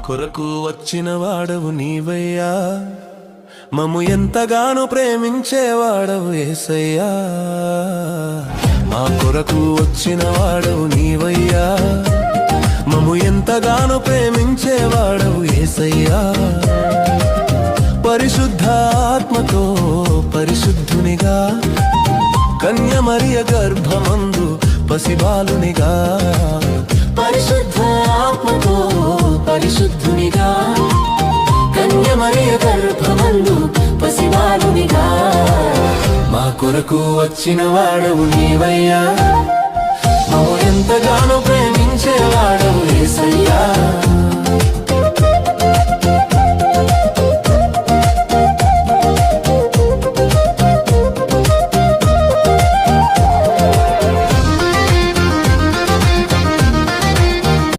కొరకు వచ్చిన వాడవు నీవయ్యా, మమ్ము ఎంతగానో ప్రేమించేవాడవు యేసయ్యా. మా కొరకు వచ్చిన వాడవు నీవయ్యా, మమ్ము ఎంతగానో ప్రేమించేవాడవు యేసయ్యా. పరిశుద్ధాత్మతో పరిశుద్ధునిగా, కన్య మరియ గర్భమందు పసిబాలునిగా. పరిశుద్ధాత్మతో పరిశుద్ధునిగా, కన్య మరియ గర్భమందు పసిబాలునిగా. మా కొరకు వచ్చిన వాడవు నీవయ్యా, మమ్ము ఎంతగానో ప్రేమించేవాడవు